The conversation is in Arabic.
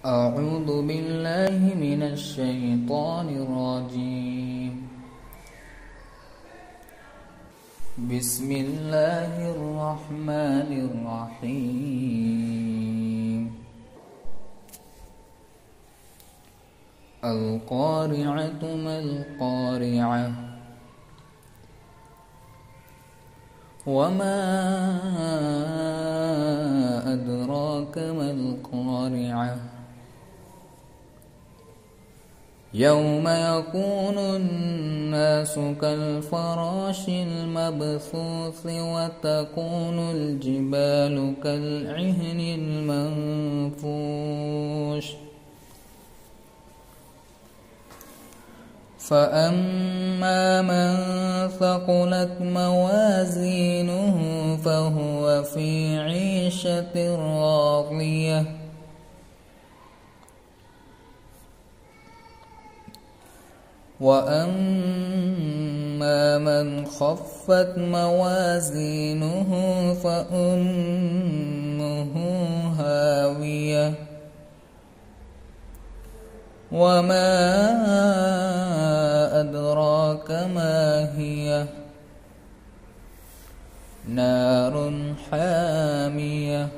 أعوذ بالله من الشيطان الرجيم. بسم الله الرحمن الرحيم. القارعة ما القارعة وما أدراك ما القارعة يوم يكون الناس كالفراش المبثوث وتكون الجبال كالعهن المنفوش فأما من ثقلت موازينه فهو في عيشة راضية وأما من خفت موازينه فأمه هاوية وما أدراك ما هي نار حامية